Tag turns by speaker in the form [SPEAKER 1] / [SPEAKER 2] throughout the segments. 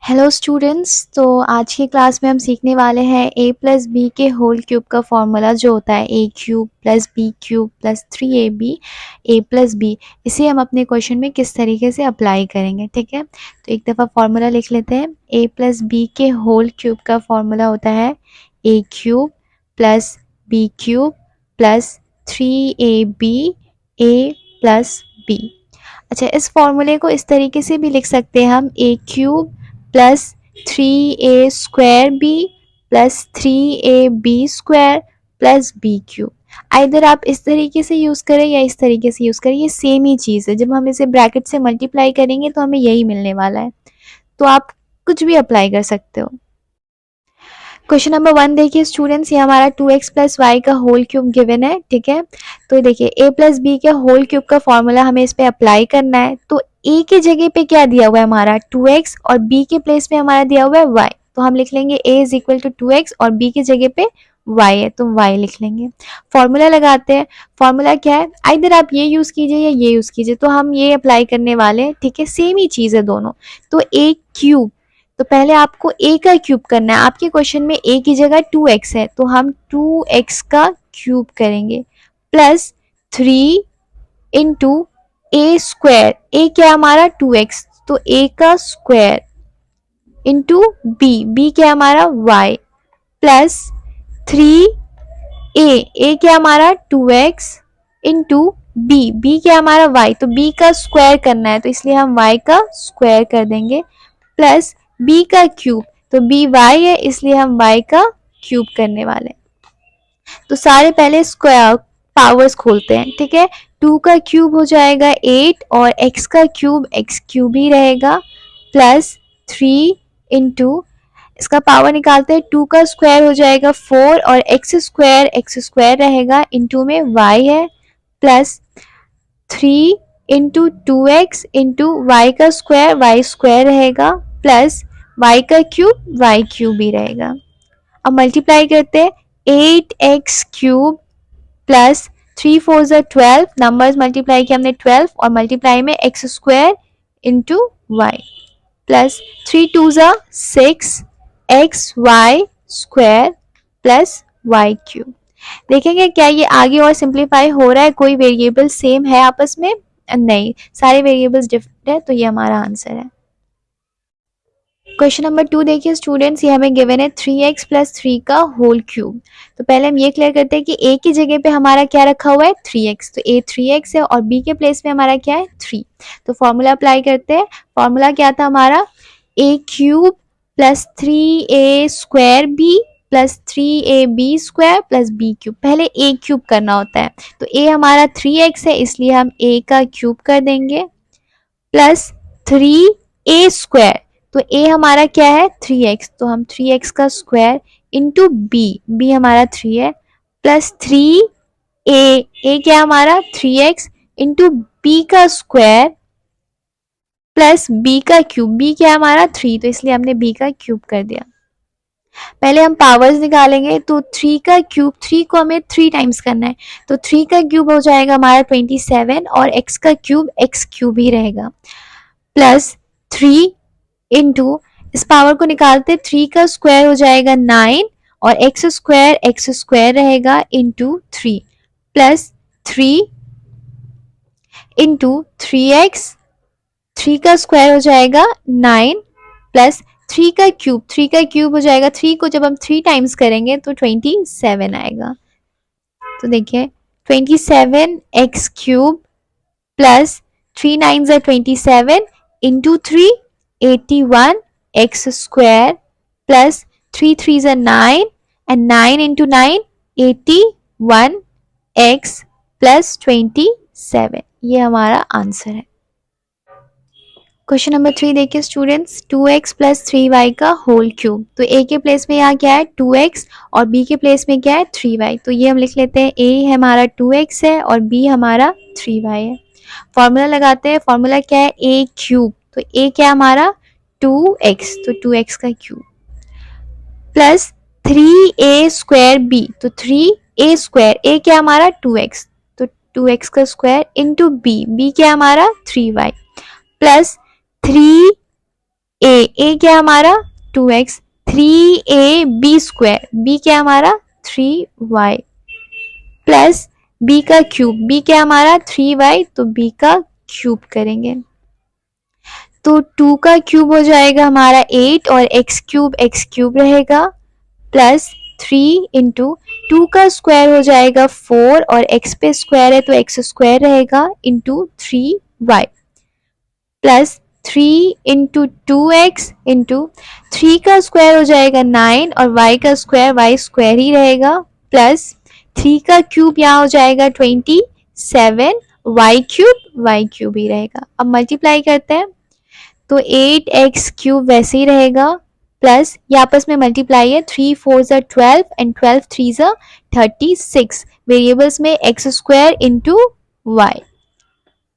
[SPEAKER 1] Hello students. तो आज की क्लास में हम सीखने वाले हैं a प्लस बी के होल क्यूब का फॉर्मूला जो होता है a cube plus b cube plus 3ab a plus b. इसे हम अपने क्वेश्चन में किस तरीके से अप्लाई करेंगे। ठीक है, तो एक दफ़ा फॉर्मूला लिख लेते हैं। a प्लस बी के होल क्यूब का फॉर्मूला होता है a cube plus b cube plus 3ab a plus b. अच्छा, इस फॉर्मूले को इस तरीके से भी लिख सकते हैं हम a cube plus 3a² b plus 3ab² plus b cube. Either आप इस तरीके से यूज़ करें या इस तरीके से यूज़ करें, ये सेम ही चीज़ है। जब हम इसे ब्रैकेट से मल्टीप्लाई करेंगे तो हमें यही मिलने वाला है, तो आप कुछ भी अप्लाई कर सकते हो। क्वेश्चन नंबर 1 देखिए स्टूडेंट्स, ये हमारा 2x प्लस वाई का होल क्यूब गिवन है। ठीक है, तो देखिए a प्लस बी के होल क्यूब का फॉर्मूला हमें इस पे अप्लाई करना है। तो a के जगह पे क्या दिया हुआ है हमारा 2x और b के प्लेस में हमारा दिया हुआ है y, तो हम लिख लेंगे a is equal to 2x और b की जगह पे y है तो y लिख लेंगे। फॉर्मूला लगाते हैं। फॉर्मूला क्या है, आइदर आप ये यूज़ कीजिए या ये यूज़ कीजिए, तो हम ये अप्लाई करने वाले हैं। ठीक है, सेम ही चीज़ है दोनों। तो a क्यूब, तो पहले आपको a का क्यूब करना है। आपके क्वेश्चन में a की जगह 2x है तो हम 2x का क्यूब करेंगे plus 3 into a square. a क्या हमारा 2x, तो a का स्क्वायर इंटू b क्या हमारा y प्लस 3a क्या हमारा 2x इंटू b क्या हमारा y, तो b का स्क्वायर करना है तो इसलिए हम y का स्क्वायर कर देंगे प्लस b का क्यूब, तो b y है इसलिए हम y का क्यूब करने वाले हैं। तो सारे पहले स्क्वायर पावर्स खोलते हैं। ठीक है, 2 का क्यूब हो जाएगा 8 और x का क्यूब x क्यूब ही रहेगा प्लस 3 इंटू, इसका पावर निकालते हैं, 2 का स्क्वायर हो जाएगा 4 और x स्क्वायर रहेगा, इंटू में y है plus 3 into 2x into y का स्क्वायर y स्क्वायर रहेगा प्लस y का क्यूब y क्यूब ही रहेगा। अब मल्टीप्लाई करते हैं, 8x क्यूब प्लस 3 4 ज़ा 12, नंबर्स मल्टीप्लाई किया हमने 12 और मल्टीप्लाई में x square into y plus 3 2 ज़ा 6 x y square plus y cube. देखेंगे क्या ये आगे और सिंप्लीफाई हो रहा है, कोई वेरिएबल सेम है आपस में? नहीं, सारे वेरिएबल्स डिफरेंट है, तो ये हमारा आंसर है। क्वेश्चन नंबर 2 देखिए स्टूडेंट्स, ये हमें गिवन है 3x प्लस 3 का होल क्यूब। तो पहले हम ये क्लियर करते हैं कि a की जगह पे हमारा क्या रखा हुआ है 3x, तो a 3x है और b के प्लेस में हमारा क्या है 3। तो फॉर्मूला अप्लाई करते हैं। फॉर्मूला क्या था हमारा, a cube plus 3a² b plus 3ab² plus b cube. पहले a क्यूब करना होता है, तो a हमारा 3x है इसलिए हम a का क्यूब कर देंगे प्लस 3a², तो a हमारा क्या है 3x, तो हम 3x का स्क्वायर इंटू b हमारा 3 है प्लस 3a क्या हमारा 3x इंटू b का स्क्वायर प्लस b का क्यूब, b क्या हमारा 3, तो इसलिए हमने b का क्यूब कर दिया। पहले हम पावर्स निकालेंगे, तो 3 का क्यूब, 3 को हमें 3 टाइम्स करना है, तो 3 का क्यूब हो जाएगा हमारा 27 और x का क्यूब x क्यूब ही रहेगा प्लस 3 इंटू, इस पावर को निकालते 3 का स्क्वायर हो जाएगा 9 और x स्क्वायर रहेगा इंटू 3 प्लस 3 इंटू 3x, 3 का स्क्वायर हो जाएगा 9 प्लस 3 का क्यूब हो जाएगा, 3 को जब हम 3 टाइम्स करेंगे तो 27 आएगा। तो देखिए 27x क्यूब प्लस 3 9 ज़ा 27 इंटू 3 81 एक्स स्क्वायर प्लस 3 3 ज़ा 9 एंड 9 इंटू 9 81 एक्स प्लस 27, ये हमारा आंसर है। क्वेश्चन नंबर 3 देखिए स्टूडेंट्स, 2x प्लस 3y का होल क्यूब। तो a के प्लेस में यहाँ क्या है 2x और b के प्लेस में क्या है 3y, तो ये हम लिख लेते हैं a हमारा 2x है और b हमारा 3y है। फॉर्मूला लगाते हैं। फॉर्मूला क्या है a क्यूब, तो a क्या हमारा 2x, तो 2x का क्यूब प्लस 3a² b, तो 3a², a क्या हमारा 2x, तो 2x का स्क्वायर इंटू b क्या हमारा 3y प्लस 3 ए क्या हमारा 2x, 3ab स्क्वायर, बी क्या हमारा 3y प्लस बी का क्यूब, बी क्या हमारा 3y, तो बी का क्यूब करेंगे तो 2 का क्यूब हो जाएगा हमारा 8 और एक्स क्यूब रहेगा प्लस 3 इंटू 2 का स्क्वायर हो जाएगा 4 और x पे स्क्वायर है तो एक्स स्क्वायर रहेगा into 3y plus 3 into 2x into 3 का स्क्वायर हो जाएगा 9 और y का स्क्वायर y स्क्वायर ही रहेगा प्लस 3 का क्यूब यहाँ हो जाएगा 27, y क्यूब ही रहेगा। अब मल्टीप्लाई करते हैं तो 8x क्यूब वैसे ही रहेगा प्लस ये आपस में मल्टीप्लाई है 3 4 12 एंड 12 3 36 वेरिएबल्स में x square into y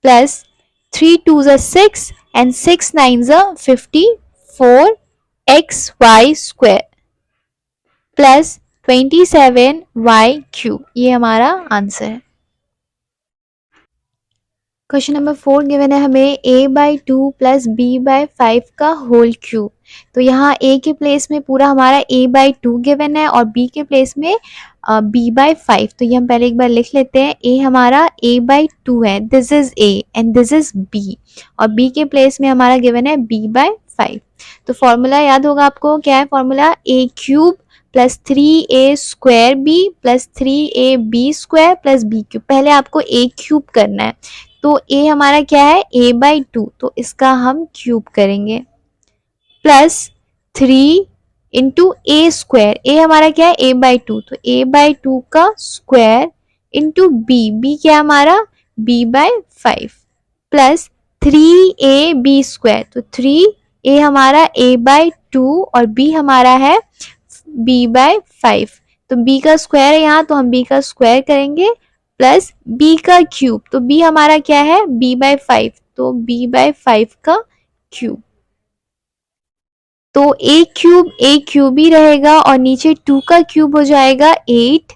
[SPEAKER 1] plus 3 2 6 and 6 9 54 x y square plus 27 y cube, ये हमारा आंसर है। क्वेश्चन नंबर 4 गिवन है हमें a/2 प्लस b/5 का होल क्यूब। तो यहाँ a के प्लेस में पूरा हमारा a/2 गिवन है और b के प्लेस में b/5। तो ये हम पहले एक बार लिख लेते हैं, a हमारा a/2 है, this is a and this is b और b के प्लेस में हमारा गिवन है b/5। तो फॉर्मूला याद होगा आपको, क्या है formula, a cube plus 3a² b plus 3ab² plus b cube. पहले आपको a क्यूब करना है तो a हमारा क्या है a/2, तो इसका हम क्यूब करेंगे प्लस 3 इंटू a², a हमारा क्या है a/2, तो a/2 का स्क्वायर इंटू b क्या हमारा b/5 प्लस 3ab², तो 3a हमारा a/2 और b हमारा है b/5, तो b का स्क्वायर है यहाँ तो हम b का स्क्वायर करेंगे प्लस b का क्यूब, तो b हमारा क्या है b/5, तो b/5 का क्यूब। तो a क्यूब ही रहेगा और नीचे 2 का क्यूब हो जाएगा 8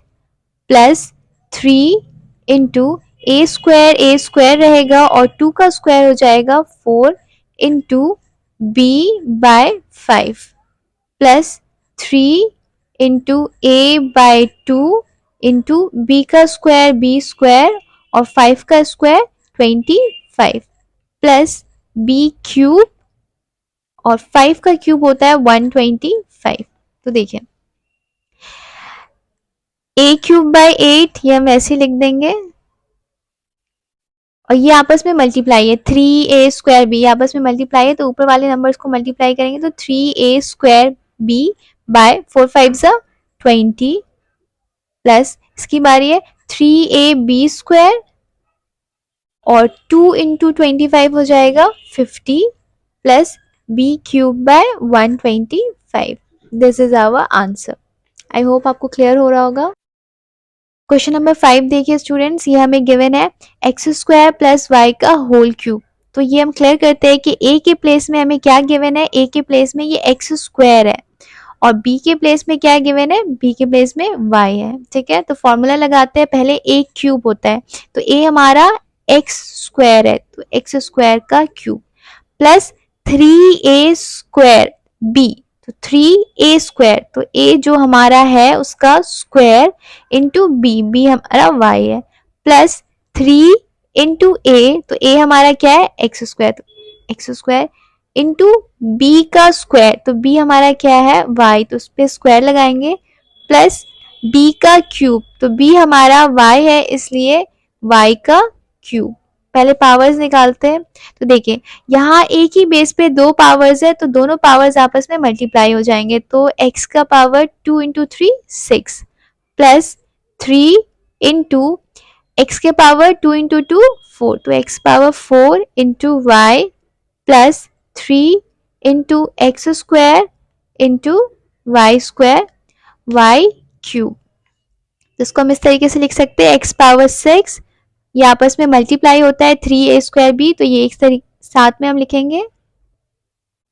[SPEAKER 1] प्लस 3 इंटू a² रहेगा और 2 का स्क्वायर हो जाएगा 4 into b/5 plus 3 into a/2 into b का स्क्वायर b² और 5 का स्क्वायर 25 प्लस b क्यूब और 5 का क्यूब होता है 125। तो देखिए a³/8 ये हम ऐसे लिख देंगे और ये आपस में मल्टीप्लाई है 3a²b आपस में मल्टीप्लाई है तो ऊपर वाले नंबर्स को मल्टीप्लाई करेंगे तो 3a²b बाय 4 5 20 प्लस इसकी बारी है 3ab² और 2 इंटू 25 हो जाएगा 50 plus b³/125। This is our answer. I hope आपको क्लियर हो रहा होगा। क्वेश्चन नंबर 5 देखिए स्टूडेंट्स, ये हमें गिवन है x² प्लस वाई का होल क्यूब। तो ये हम क्लियर करते हैं कि a के प्लेस में हमें क्या गिवन है, a के प्लेस में ये x² है और b के प्लेस में क्या गिवन है, b के प्लेस में y है। ठीक है, तो फॉर्मूला लगाते हैं, पहले a क्यूब होता है तो a हमारा x² है तो x² का क्यूब प्लस 3a²b तो 3a², तो a जो हमारा है उसका स्क्वायर इंटू b हमारा y है प्लस 3 इंटू a, तो a हमारा क्या है x², तो x² इंटू b का स्क्वायर, तो b हमारा क्या है y, तो उस पर स्क्वायर लगाएंगे प्लस b का क्यूब, तो b हमारा y है इसलिए y का क्यूब। पहले पावर्स निकालते हैं तो देखिए यहाँ एक ही बेस पे दो पावर्स है तो दोनों पावर्स आपस में मल्टीप्लाई हो जाएंगे तो x का power 2 into 3 6 plus 3 into x के पावर 2 इंटू 2 4, तो x power 4 into y plus 3 into x² into y² y cube. जिसको हम इस तरीके से लिख सकते हैं x पावर 6, ये आपस में मल्टीप्लाई होता है 3a²b, तो ये एक तरीके साथ में हम लिखेंगे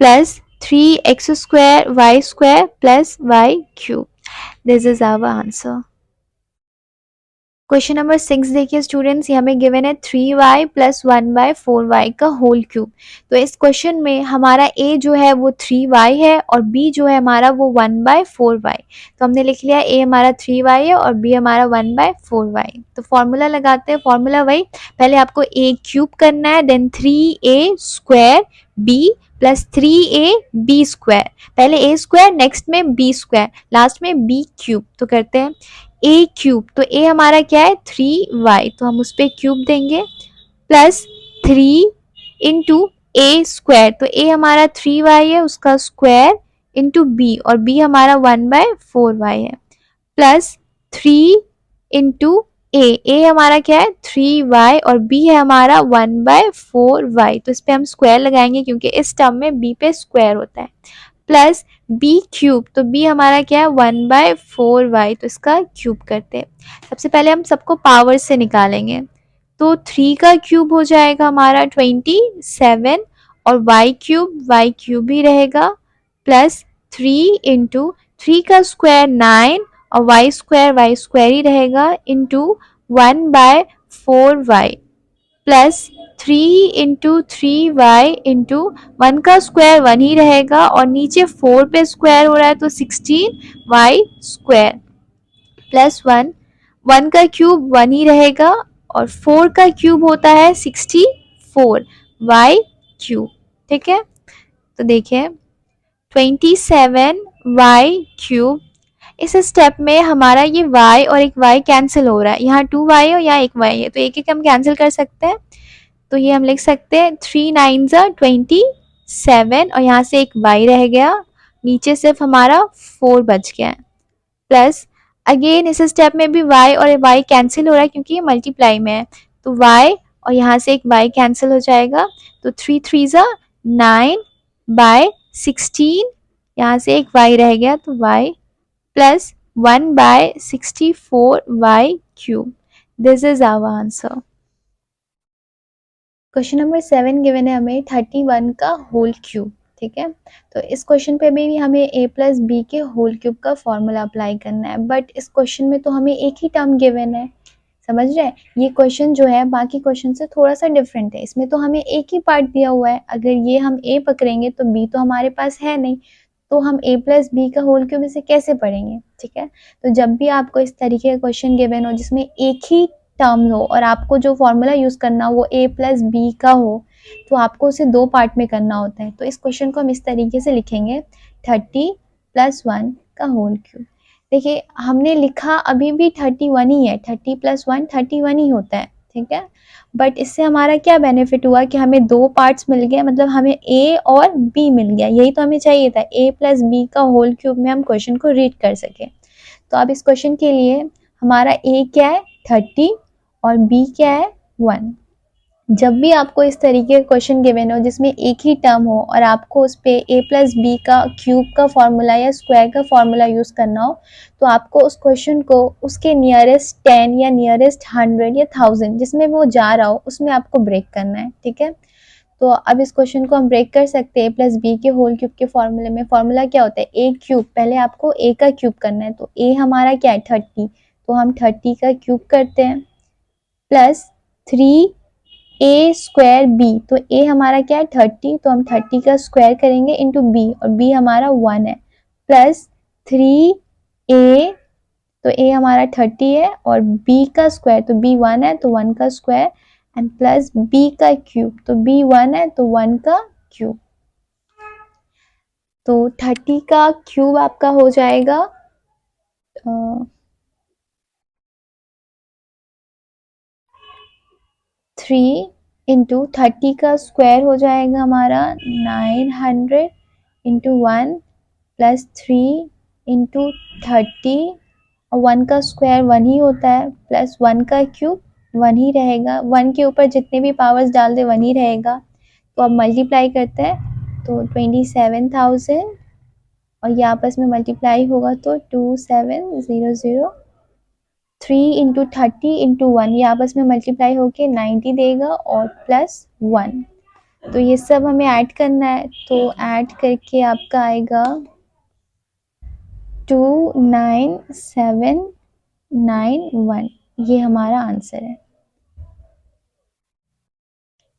[SPEAKER 1] plus 3x² y² plus y cube. This is our answer. Question number 6 देखिए स्टूडेंट्स, ये हमें गिवन है 3y प्लस 1/4y का होल क्यूब। तो इस क्वेश्चन में हमारा a जो है वो 3y है और b जो है हमारा वो 1/4y। तो हमने लिख लिया a हमारा 3y है और b हमारा 1/4y। तो फॉर्मूला लगाते हैं, फॉर्मूला वही, पहले आपको a क्यूब करना है, then 3a square b plus 3a b square, पहले a स्क्वायर नेक्स्ट में b स्क्वायर लास्ट में b क्यूब। तो करते हैं ए क्यूब, तो ए हमारा क्या है 3y, तो हम उस पर क्यूब देंगे, प्लस 3 इंटू ए स्क्वायर, तो ए हमारा 3y है उसका स्क्वायर इंटू बी, और बी हमारा 1/4y है, प्लस 3 इंटू ए हमारा क्या है 3y और b है हमारा 1/4y। तो इस पे हम स्क्वायर लगाएंगे क्योंकि इस टर्म में b पे स्क्वायर होता है, प्लस बी क्यूब, तो बी हमारा क्या है 1/4y, तो इसका क्यूब करते हैं। सबसे पहले हम सबको पावर से निकालेंगे, तो 3 का क्यूब हो जाएगा हमारा 27 और वाई क्यूब ही रहेगा, प्लस 3 इंटू 3 का स्क्वायर 9 और वाई स्क्वायर ही रहेगा into 1/4y, plus 3 into 3y into 1 का स्क्वायर 1 ही रहेगा और नीचे 4 पे स्क्वायर हो रहा है तो 16y स्क्वायर, प्लस 1, 1 का क्यूब 1 ही रहेगा और 4 का क्यूब होता है 64 y क्यूब। ठीक है, तो देखिए 27y क्यूब, इस स्टेप में हमारा ये y और एक y कैंसिल हो रहा है, यहाँ 2y और यहाँ एक y है, तो एक एक हम कैंसिल कर सकते हैं। तो ये हम लिख सकते हैं 3 9 27 और यहाँ से एक y रह गया, नीचे सिर्फ हमारा 4 बच गया है, प्लस अगेन इस स्टेप में भी y और y कैंसिल हो रहा है क्योंकि ये मल्टीप्लाई में है, तो y और यहाँ से एक y कैंसिल हो जाएगा, तो 3 3 9/16, यहाँ से एक y रह गया तो y, plus 1/64y cube. This is our answer. Question number 7 given है हमें 31 का होल क्यूब। ठीक है, तो इस क्वेश्चन पे भी हमें a प्लस बी के होल क्यूब का फॉर्मूला अप्लाई करना है, बट इस क्वेश्चन में तो हमें एक ही टर्म गिवन है, समझ रहे हैं। ये क्वेश्चन जो है बाकी क्वेश्चन से थोड़ा सा डिफरेंट है, इसमें तो हमें एक ही पार्ट दिया हुआ है, अगर ये हम a पकड़ेंगे तो b तो हमारे पास है नहीं, तो हम a प्लस बी का होल क्यूब इसे कैसे पढ़ेंगे। ठीक है, तो जब भी आपको इस तरीके का क्वेश्चन गिवन हो जिसमें एक ही टर्म हो और आपको जो फॉर्मूला यूज करना हो वो a प्लस बी का हो, तो आपको उसे दो पार्ट में करना होता है। तो इस क्वेश्चन को हम इस तरीके से लिखेंगे 30 + 1 का होल क्यूब। देखिए हमने लिखा अभी भी 31 ही है, 30 + 1 31 ही होता है। ठीक है, बट इससे हमारा क्या बेनिफिट हुआ कि हमें दो पार्ट्स मिल गए, मतलब हमें a और b मिल गया, यही तो हमें चाहिए था, a प्लस बी का होल क्यूब में हम क्वेश्चन को रीड कर सके। तो अब इस क्वेश्चन के लिए हमारा a क्या है 30 और b क्या है 1। जब भी आपको इस तरीके का क्वेश्चन गिवन हो जिसमें एक ही टर्म हो और आपको उस पे a प्लस बी का क्यूब का फॉर्मूला या स्क्वायर का फॉर्मूला यूज करना हो, तो आपको उस क्वेश्चन को उसके नियरेस्ट 10 या नियरेस्ट 100 या 1000 जिसमें वो जा रहा हो उसमें आपको ब्रेक करना है। ठीक है, तो अब इस क्वेश्चन को हम ब्रेक कर सकते हैं a प्लस बी के होल क्यूब के फॉर्मूले में। फॉर्मूला क्या होता है a क्यूब, पहले आपको a का क्यूब करना है, तो a हमारा क्या है 30, तो हम 30 का क्यूब करते हैं, प्लस 3a स्क्वायर b, तो a हमारा क्या है 30, तो हम 30 का स्क्वायर करेंगे इंटू b और b हमारा 1 है, प्लस 3a, तो a हमारा 30 है और b का स्क्वायर, तो b 1 है तो 1 का स्क्वायर, एंड प्लस b का क्यूब, तो b 1 है तो 1 का क्यूब। तो 30 का क्यूब आपका हो जाएगा 3 इंटू 30 का स्क्वायर हो जाएगा हमारा 900 इंटू 1 प्लस 3 इंटू 30 और 1 का स्क्वायर 1 ही होता है, प्लस 1 का क्यूब 1 ही रहेगा, 1 के ऊपर जितने भी पावर्स डाल दे 1 ही रहेगा। तो अब मल्टीप्लाई करते हैं तो 27,000 और ये आपस में मल्टीप्लाई होगा तो 2700, 3 इंटू 30 इंटू 1 ये आपस में मल्टीप्लाई होके 90 देगा और प्लस 1। तो ये सब हमें ऐड करना है, तो ऐड करके आपका आएगा 29791। ये हमारा आंसर है।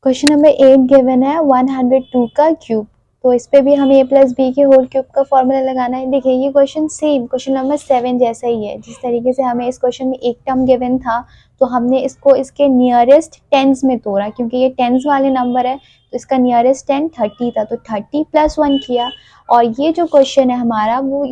[SPEAKER 1] क्वेश्चन नंबर 8 गिवन है 102 का क्यूब। तो इस पे भी हमें a प्लस बी के होल क्यूब का फॉर्मूला लगाना है। देखिए ये क्वेश्चन सेम क्वेश्चन नंबर 7 जैसा ही है। जिस तरीके से हमें इस क्वेश्चन में एक टर्म गिवन था, तो हमने इसको इसके नियरेस्ट टेंस में तोड़ा, क्योंकि ये टेंस वाले नंबर है, तो इसका नियरेस्ट टेन 30 था, तो 30 प्लस 1 किया। और ये जो क्वेश्चन है हमारा वो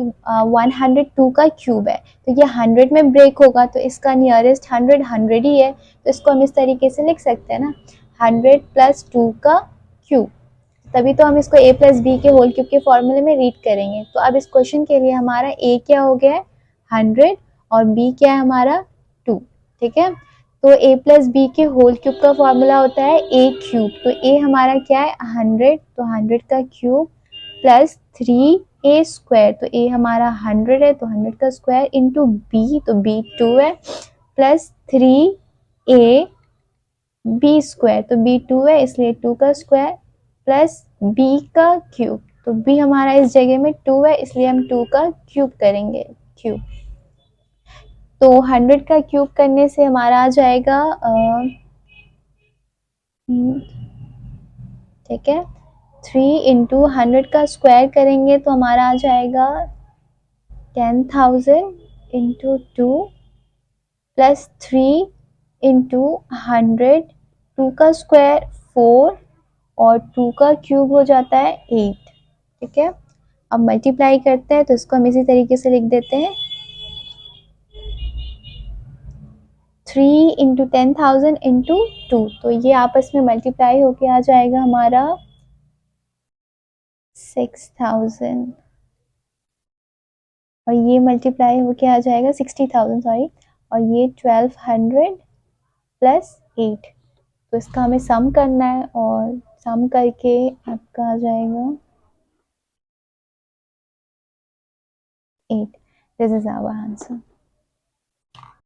[SPEAKER 1] 102 का क्यूब है, तो ये 100 में ब्रेक होगा, तो इसका नियरेस्ट 100 ही है, तो इसको हम इस तरीके से लिख सकते हैं ना, 100 प्लस 2 का क्यूब। तभी तो हम इसको a प्लस बी के होल क्यूब के फॉर्मूले में रीड करेंगे। तो अब इस क्वेश्चन के लिए हमारा a क्या हो गया है 100 और b क्या है हमारा 2। ठीक है, तो a प्लस बी के होल क्यूब का फॉर्मूला होता है a क्यूब। तो a हमारा क्या है 100, तो 100 का क्यूब प्लस 3a स्क्वायर, तो a हमारा 100 है, तो 100 का स्क्वायर इंटू b, तो b 2 है, प्लस 3a बी स्क्वायर, तो बी 2 है इसलिए 2 का स्क्वायर, प्लस बी का क्यूब, तो बी हमारा इस जगह में 2 है इसलिए हम 2 का क्यूब करेंगे, क्यूब। तो 100 का क्यूब करने से हमारा आ जाएगा ठीक है 3 इंटू 100 का स्क्वायर करेंगे तो हमारा आ जाएगा 10,000 इंटू 2 प्लस 3 इंटू 100, 2 का स्क्वायर 4 और 2 का क्यूब हो जाता है 8। ठीक है, अब मल्टीप्लाई करते हैं तो इसको हम इसी तरीके से लिख देते हैं 3 इंटू 10,000 इंटू 2, तो ये आपस में मल्टीप्लाई होके आ जाएगा हमारा 6,000 और ये मल्टीप्लाई होके आ जाएगा 60,000 सॉरी, और ये 1200 प्लस 8। तो इसका हमें सम करना है और सम करके आपका आ जाएगा 8। This is our answer.